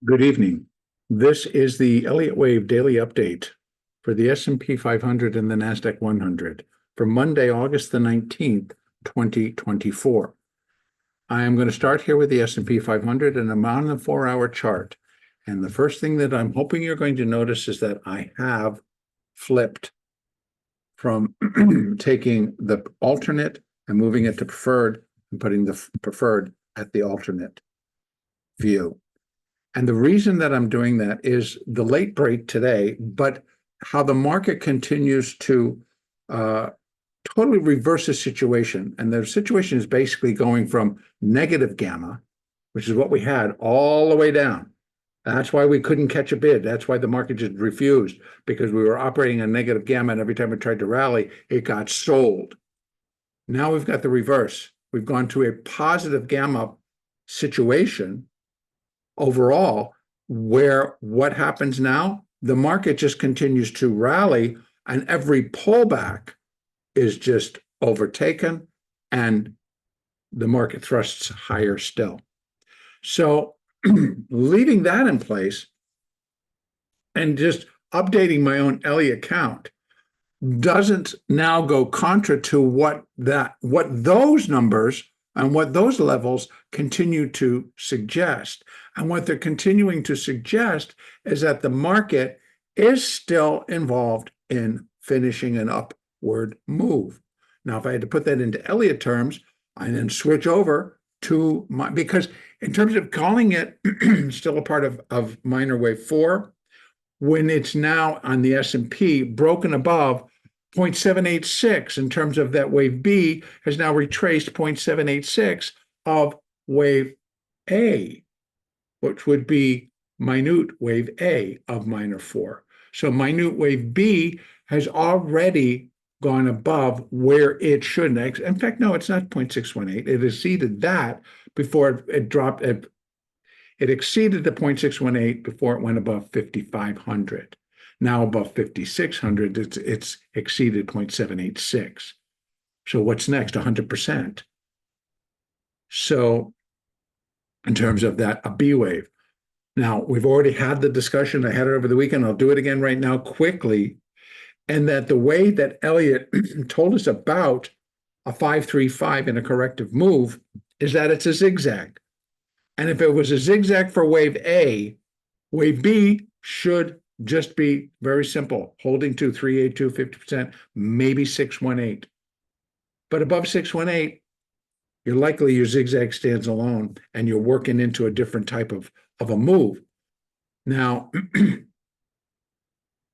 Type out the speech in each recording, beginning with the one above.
Good evening. This is the Elliott Wave daily update for the S&P 500 and the NASDAQ 100 for Monday, August the 19th, 2024. I am going to start here with the S&P 500, and I'm on the 4-hour chart. And the first thing that I'm hoping you're going to notice is that I have flipped from taking the alternate and moving it to preferred and putting the preferred at the alternate view. And the reason that I'm doing that is the late break today, but how the market continues to totally reverse the situation. And the situation is basically going from negative gamma, which is what we had, all the way down. That's why we couldn't catch a bid. That's why the market just refused, because we were operating in negative gamma, and every time we tried to rally, it got sold. Now we've got the reverse. We've gone to a positive gamma situation overall, where what happens now? The market just continues to rally, and every pullback is just overtaken, and the market thrusts higher still. So leaving that in place and just updating my own Elliott count doesn't now go contra to what those numbers and what those levels continue to suggest. And what they're continuing to suggest is that the market is still involved in finishing an upward move. Now, if I had to put that into Elliott terms, I then switch over to because in terms of calling it still a part of minor wave 4, when it's now on the S&P broken above 0.786 in terms of that wave B has now retraced 0.786 of wave A, which would be minute wave A of minor 4. So minute wave B has already gone above where it should. In fact, no, it's not 0.618. It exceeded that before it dropped. It exceeded the 0.618 before it went above 5,500. Now above 5,600, it's exceeded 0.786. So what's next? 100%. So in terms of that, a B wave. Now, we've already had the discussion. I had it over the weekend. I'll do it again right now quickly. And that the way that Elliott told us about a 535 in a corrective move is that it's a zigzag. And if it was a zigzag for wave A, wave B should just be very simple, holding to 382, 50%, maybe 618. But above 618, you're likely your zigzag stands alone and you're working into a different type of a move. Now,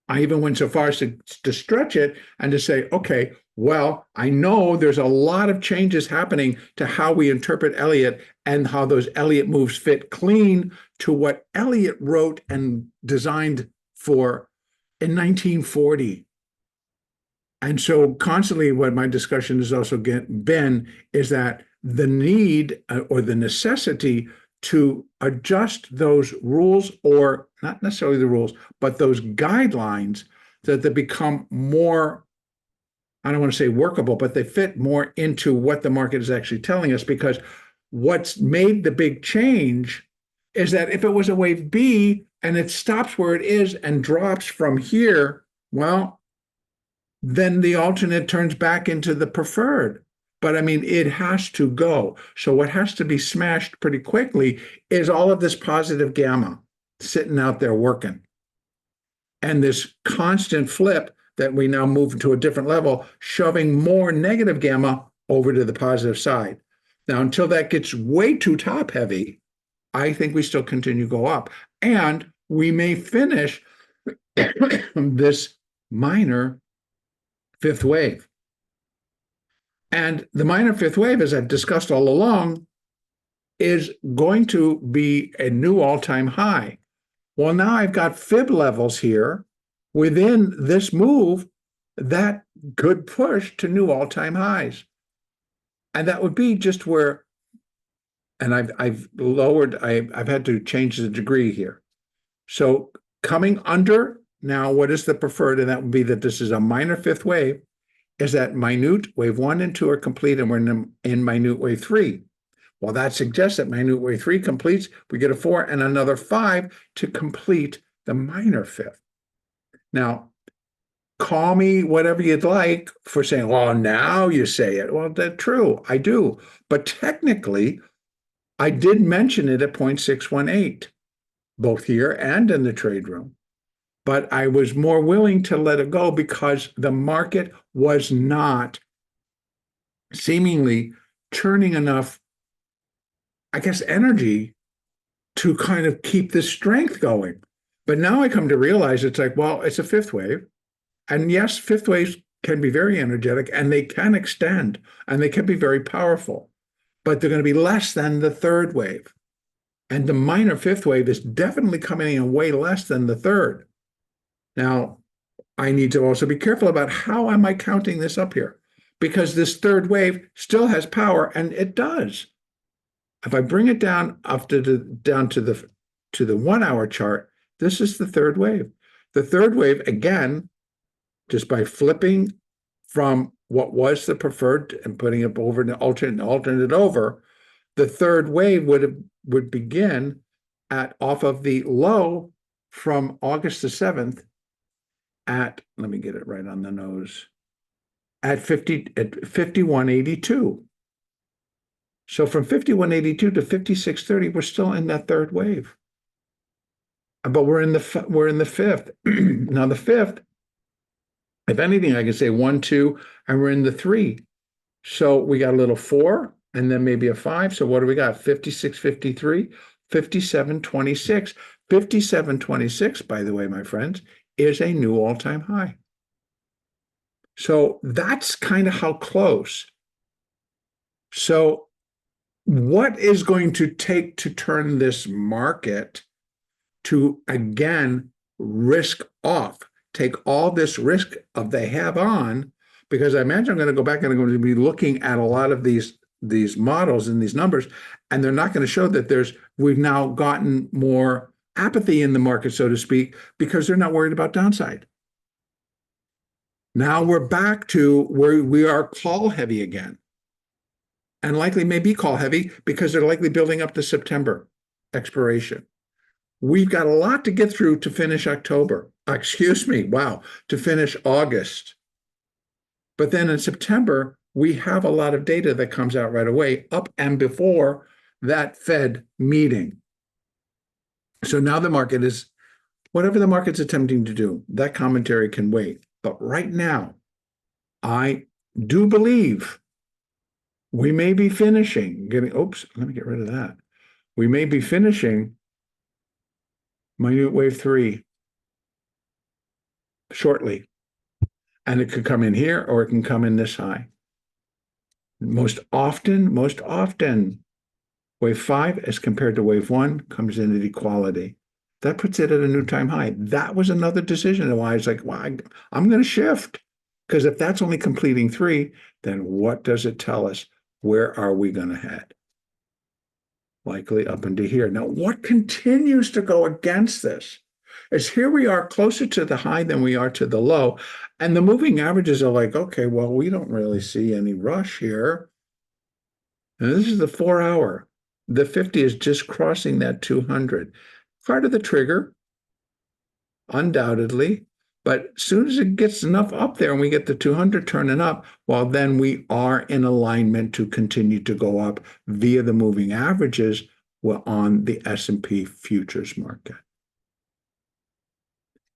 I even went so far as to stretch it and to say, okay, well, I know there's a lot of changes happening to how we interpret Elliott and how those Elliott moves fit clean to what Elliott wrote and designed for in 1940. And so constantly what my discussion has also been is that the need or the necessity to adjust those rules, or not necessarily the rules, but those guidelines that they become more, I don't want to say workable, but they fit more into what the market is actually telling us. Because what's made the big change is that if it was a wave B and it stops where it is and drops from here, well, then the alternate turns back into the preferred. But I mean, it has to go. So what has to be smashed pretty quickly is all of this positive gamma sitting out there working. And this constant flip that we now move to a different level, shoving more negative gamma over to the positive side. Now, until that gets way too top heavy, I think we still continue to go up. And we may finish this minor fifth wave. And the minor fifth wave, as I've discussed all along, is going to be a new all-time high. Well, now I've got fib levels here within this move that could push to new all-time highs. And that would be just where, and I've lowered, I've had to change the degree here. So coming under, now what is the preferred? And that would be that this is a minor fifth wave, is that minute wave 1 and 2 are complete, and we're in minute wave 3. Well, that suggests that minute wave 3 completes. We get a 4 and another 5 to complete the minor fifth. Now, call me whatever you'd like for saying, well, now you say it. Well, that's true. I do. But technically, I did mention it at 0.618, both here and in the trade room. But I was more willing to let it go because the market was not seemingly churning enough, I guess, energy to kind of keep the strength going. But now I come to realize it's like, well, it's a fifth wave. And yes, fifth waves can be very energetic and they can extend and they can be very powerful, but they're going to be less than the third wave. And the minor fifth wave is definitely coming in way less than the third. Now, I need to also be careful about how am I counting this up here, because this third wave still has power, and it does. If I bring it down to the 1 hour chart, this is the third wave. The third wave, again, just by flipping from what was the preferred and putting it over an alternate over, the third wave would begin off of the low from August the 7th at, let me get it right on the nose, at 5182. So from 5182 to 5630, we're still in that third wave. But we're in the fifth. Now the fifth, if anything, I can say 1, 2, and we're in the 3. So we got a little 4 and then maybe a 5. So what do we got? 56, 53, 57, 26. 57, 26, by the way, my friends, is a new all-time high. So that's kind of how close. So what is going to take to turn this market to, again, risk off, take all this risk of they have on, because I imagine I'm going to go back and I'm going to be looking at a lot of these models and these numbers, and they're not going to show that we've now gotten more apathy in the market, so to speak, because they're not worried about downside. Now we're back to where we are call heavy again, and likely may be call heavy because they're likely building up the September expiration. We've got a lot to get through to finish October. Excuse me, wow, to finish August. But then in September, we have a lot of data that comes out right away, up and before that Fed meeting. So now the market is, whatever the market's attempting to do, that commentary can wait. But right now, I do believe we may be finishing, let me get rid of that. We may be finishing minute wave 3 shortly. And it could come in here or it can come in this high. Most often, wave 5 as compared to wave 1 comes in at equality. That puts it at a new time high. That was another decision why I was like, well, I'm going to shift. Because if that's only completing 3, then what does it tell us? Where are we going to head? Likely up into here. Now, what continues to go against this is here we are closer to the high than we are to the low. And the moving averages are like, okay, well, we don't really see any rush here. And this is the 4 hour. The 50 is just crossing that 200. Part of the trigger, undoubtedly. But as soon as it gets enough up there and we get the 200 turning up, well, then we are in alignment to continue to go up via the moving averages on the S&P futures market.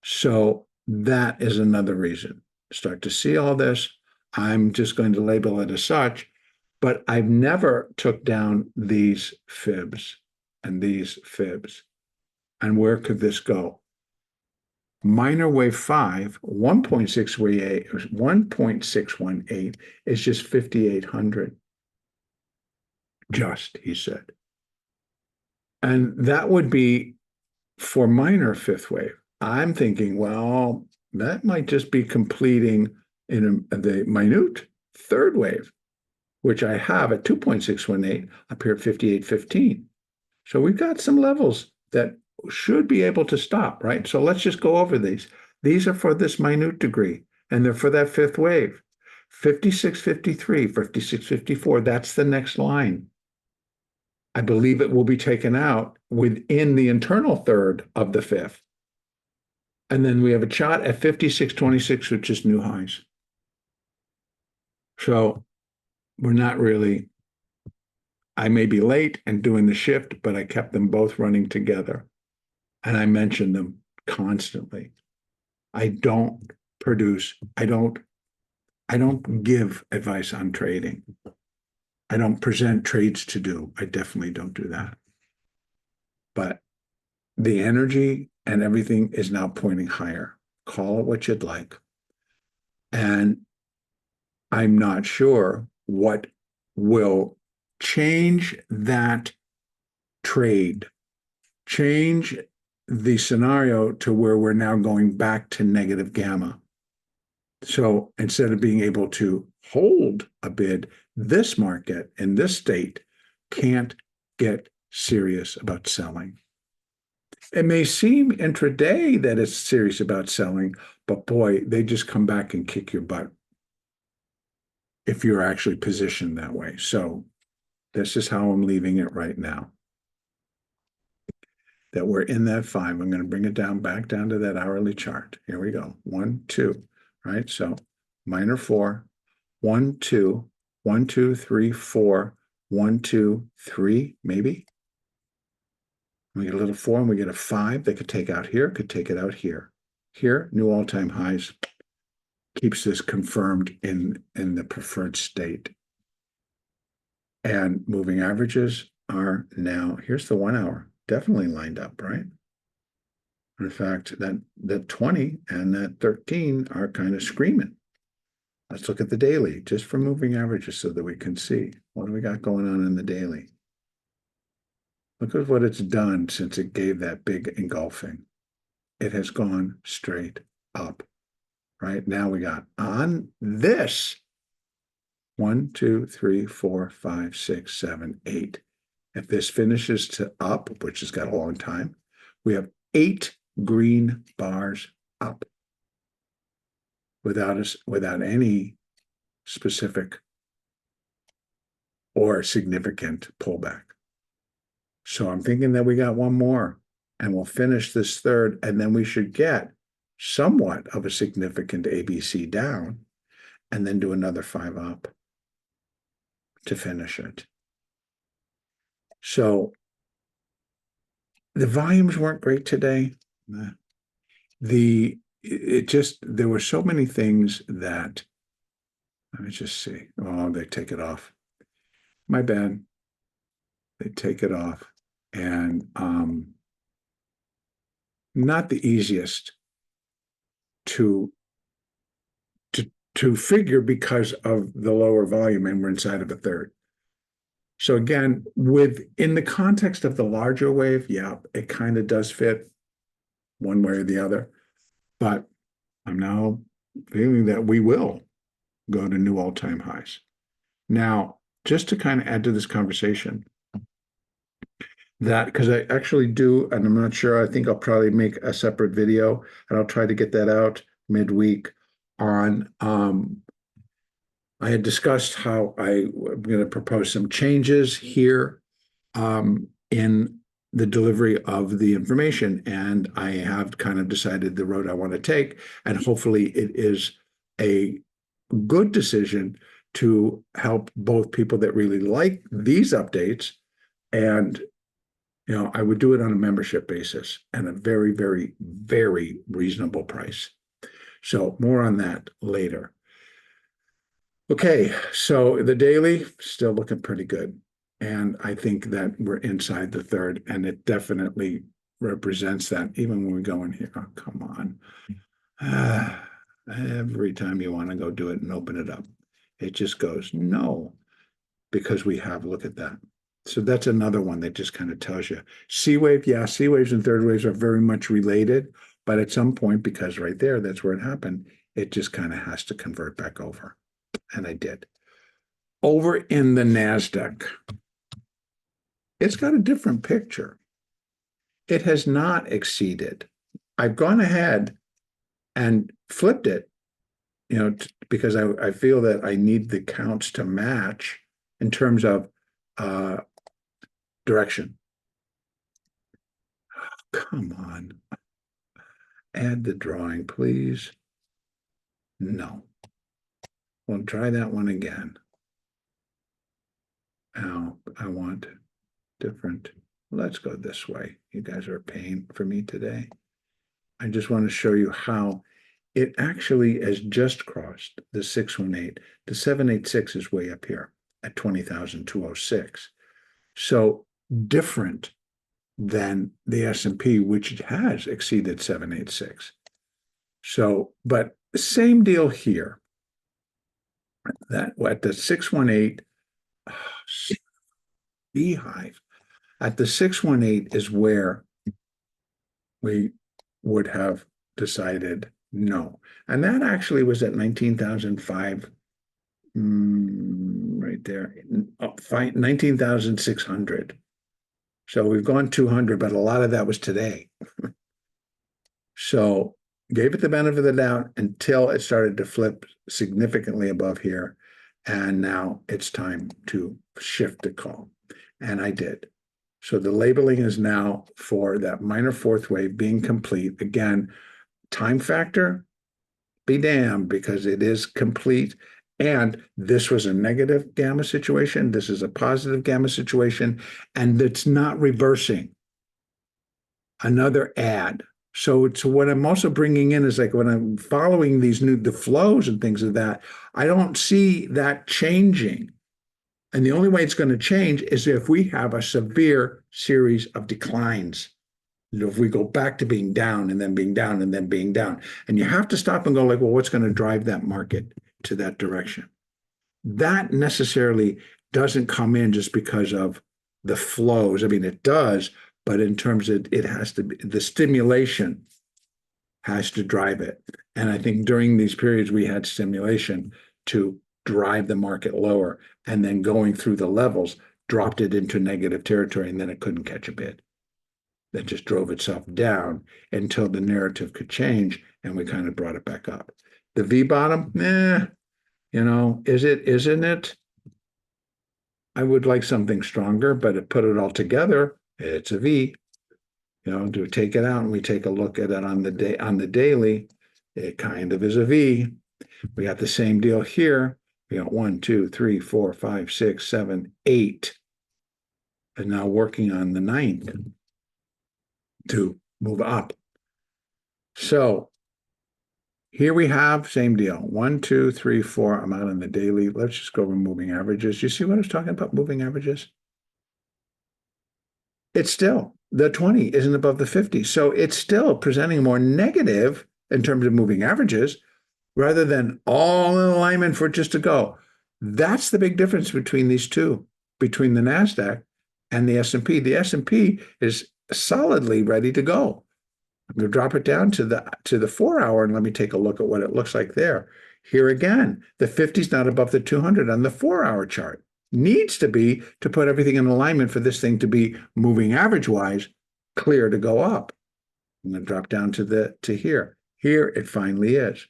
So that is another reason. Start to see all this. I'm just going to label it as such, but I've never took down these fibs and these fibs. And where could this go? Minor wave 5, 1.618 is just 5,800. Just, he said. And that would be for minor fifth wave. I'm thinking, well, that might just be completing in the minute third wave, which I have at 2.618 up here at 58.15. So we've got some levels that should be able to stop, right? So let's just go over these. These are for this minute degree, and they're for that fifth wave. 56.53, 56.54, that's the next line. I believe it will be taken out within the internal third of the fifth. And then we have a chart at 56.26, which is new highs. So we're not really, I may be late and doing the shift, but I kept them both running together. And I mentioned them constantly. I don't give advice on trading. I don't present trades to do. I definitely don't do that. But the energy and everything is now pointing higher. Call it what you'd like. And I'm not sure what will change that trade, change the scenario to where we're now going back to negative gamma. So instead of being able to hold a bid, this market in this state can't get serious about selling. It may seem intraday that it's serious about selling, but boy, they just come back and kick your butt if you're actually positioned that way. So this is how I'm leaving it right now. That we're in that 5. I'm going to bring it down back down to that hourly chart. Here we go. 1, 2, right? So minor 4, 1, 2, 1, 2, 3, 4, 1, 2, 3, maybe. We get a little 4 and we get a 5. They could take out here, could take it out here. Here, new all-time highs. Keeps this confirmed in the preferred state. And moving averages are now, here's the 1 hour, definitely lined up, right? In fact, that 20 and that 13 are kind of screaming. Let's look at the daily, just for moving averages so that we can see what do we got going on in the daily. Look at what it's done since it gave that big engulfing. It has gone straight up. Right now we got on this 1, 2, 3, 4, 5, 6, 7, 8. If this finishes to up, which has got a long time, we have 8 green bars up without any specific or significant pullback. So I'm thinking that we got one more and we'll finish this third, and then we should get somewhat of a significant ABC down and then do another 5 up to finish it. So the volumes weren't great today. There were so many things that, let me just see. Oh, they take it off. My bad. They take it off. And not the easiest to figure because of the lower volume, and we're inside of a third. So again, in the context of the larger wave, yeah, it kind of does fit one way or the other. But I'm now feeling that we will go to new all-time highs. Now, just to kind of add to this conversation, that because I actually do, and I'm not sure, I think I'll probably make a separate video, and I'll try to get that out midweek on I had discussed how I'm going to propose some changes here in the delivery of the information, and I have kind of decided the road I want to take, and hopefully it is a good decision to help both people that really like these updates, and I would do it on a membership basis and a very, very, very reasonable price. So more on that later. Okay, so the daily still looking pretty good. And I think that we're inside the third, and it definitely represents that even when we go in here. Oh, come on. Every time you want to go do it and open it up, it just goes, no, because we have, look at that. So that's another one that just kind of tells you. C wave, yeah, C waves and third waves are very much related, but at some point, because right there, that's where it happened, it just kind of has to convert back over. And I did. Over in the NASDAQ, it's got a different picture. It has not exceeded. I've gone ahead and flipped it, because I feel that I need the counts to match in terms of direction. Come on. Add the drawing, please. No. We'll try that one again. Now, I want different. Let's go this way. You guys are a pain for me today. I just want to show you how it actually has just crossed the 618. The 786 is way up here at 20,206. So different than the S&P, which has exceeded 786. So, but same deal here. That at the 618 beehive, at the 618 is where we would have decided no. And that actually was at 19,005, right there, 19,600. So we've gone 200, but a lot of that was today. So gave it the benefit of the doubt until it started to flip significantly above here. And now it's time to shift the call. And I did. So the labeling is now for that minor fourth wave being complete. Again, time factor, be damned, because it is complete. And this was a negative gamma situation. This is a positive gamma situation. And it's not reversing. Another add. So it's what I'm also bringing in is like when I'm following these the flows and things of that, I don't see that changing. And the only way it's going to change is if we have a severe series of declines. If we go back to being down and then being down and then being down. And you have to stop and go like, well, what's going to drive that market to that direction? That necessarily doesn't come in just because of the flows. I mean, it does, but in terms of it has to be, the stimulation has to drive it. And I think during these periods, we had stimulation to drive the market lower, and then going through the levels, dropped it into negative territory, and then it couldn't catch a bid. That just drove itself down until the narrative could change, and we kind of brought it back up. The V bottom, is it, isn't it? I would like something stronger, but it put it all together, it's a V. Do take it out and we take a look at it on the daily, it kind of is a V. We got the same deal here. We got 1, 2, 3, 4, 5, 6, 7, 8. And now working on the 9th to move up. So here we have same deal. 1, 2, 3, 4. I'm out on the daily. Let's just go over moving averages. You see what I was talking about, moving averages? It's still, the 20 isn't above the 50. So it's still presenting more negative in terms of moving averages, rather than all in alignment for it just to go. That's the big difference between these two, between the NASDAQ and the S&P. The S&P is solidly ready to go. I'm going to drop it down to the 4 hour, and let me take a look at what it looks like there. Here again, the 50 is not above the 200 on the 4 hour chart. Needs to be to put everything in alignment for this thing to be moving average-wise clear to go up. I'm going to drop down to here. Here it finally is.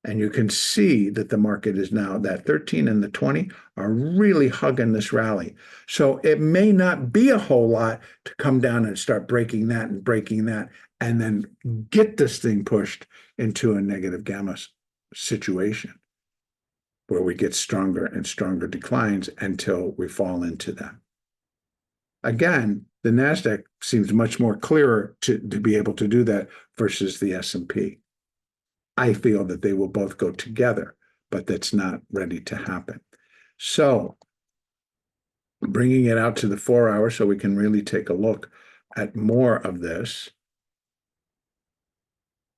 And you can see that the market is now, that 13 and the 20 are really hugging this rally. So it may not be a whole lot to come down and start breaking that and then get this thing pushed into a negative gamma situation where we get stronger and stronger declines until we fall into that. Again, the NASDAQ seems much more clearer to be able to do that versus the S&P. I feel that they will both go together, but that's not ready to happen. So bringing it out to the 4 hour so we can really take a look at more of this.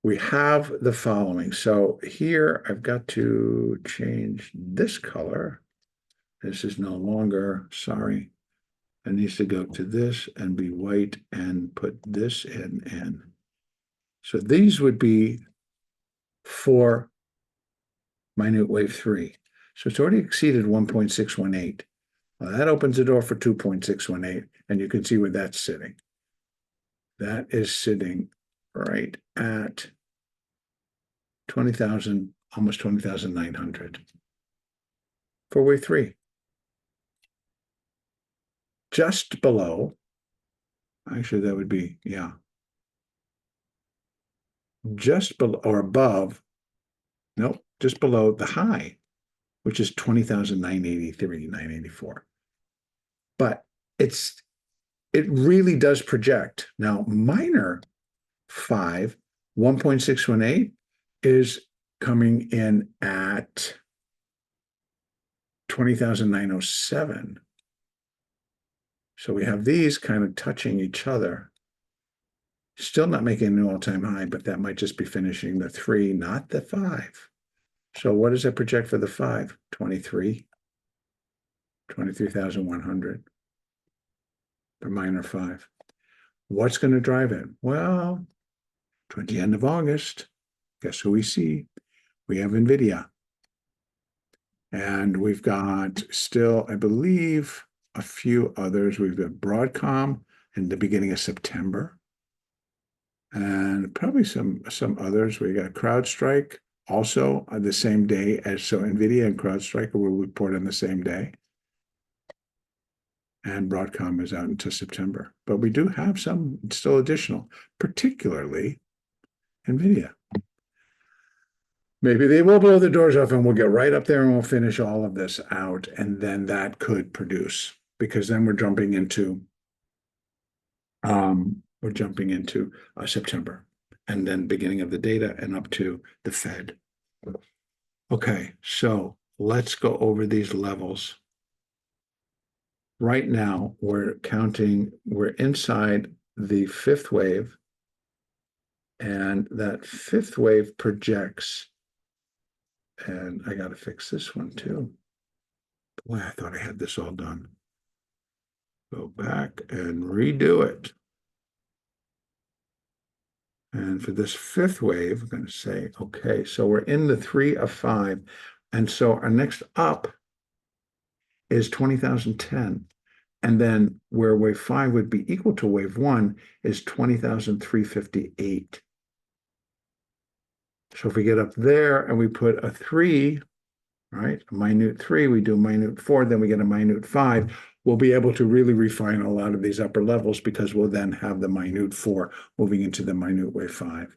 We have the following. So here I've got to change this color. This is no longer, sorry. It needs to go to this and be white and put this in. So these would be for minute wave 3. So it's already exceeded 1.618. Well, that opens the door for 2.618, and you can see where that's sitting. That is sitting right at 20,000, almost 20,900 for wave 3. just below, actually that would be, yeah, just below or above, nope, just below the high, which is 20,983, 984. But it really does project. Now, minor 5, 1.618 is coming in at 20,907. So we have these kind of touching each other. Still not making a new all-time high, but that might just be finishing the 3, not the 5. So what does it project for the 5? 23, 23,100 for minor 5. What's going to drive it? Well, toward the end of August, guess who we see? We have NVIDIA. And we've got still, I believe, a few others. We've got Broadcom in the beginning of September. And probably some others. We got CrowdStrike also on the same day as, so NVIDIA and CrowdStrike will report on the same day. And Broadcom is out until September. But we do have some still additional, particularly NVIDIA. Maybe they will blow the doors off and we'll get right up there and we'll finish all of this out. And then that could produce, because then we're jumping into September, and then beginning of the data and up to the Fed. Okay, so let's go over these levels. Right now, we're inside the 5th wave, and that 5th wave projects, and I got to fix this one too. Boy, I thought I had this all done. Go back and redo it. And for this 5th wave, I'm going to say, okay, so we're in the 3 of 5. And so our next up is 20,010. And then where wave 5 would be equal to wave 1 is 20,358. So if we get up there and we put a 3, right, a minute 3, we do a minute 4, then we get a minute 5, we'll be able to really refine a lot of these upper levels, because we'll then have the minute 4 moving into the minute wave 5.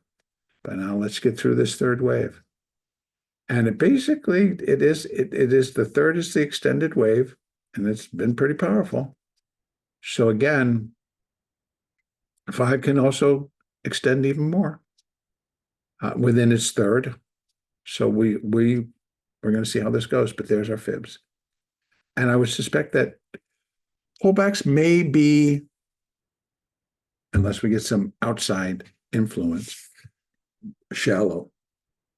But now let's get through this 3rd wave. And it basically, it is the 3rd is the extended wave, and it's been pretty powerful. So again, 5 can also extend even more within its 3rd. So we're going to see how this goes, but there's our fibs. And I would suspect that pullbacks may be, unless we get some outside influence, shallow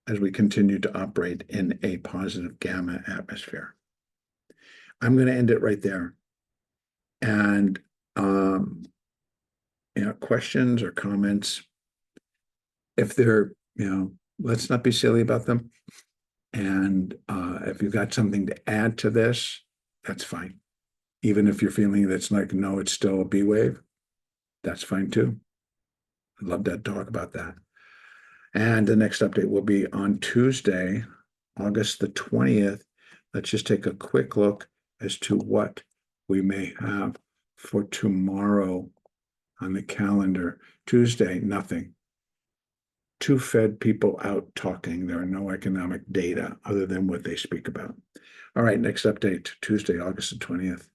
as we continue to operate in a positive gamma atmosphere. I'm going to end it right there. And questions or comments, if they're, let's not be silly about them. And if you've got something to add to this, that's fine. Even if you're feeling that's like, no, it's still a B wave, that's fine too. I'd love to talk about that. And the next update will be on Tuesday, August the 20th. Let's just take a quick look as to what we may have for tomorrow on the calendar. Tuesday, nothing. 2 Fed people out talking. There are no economic data other than what they speak about. All right, next update, Tuesday, August the 20th.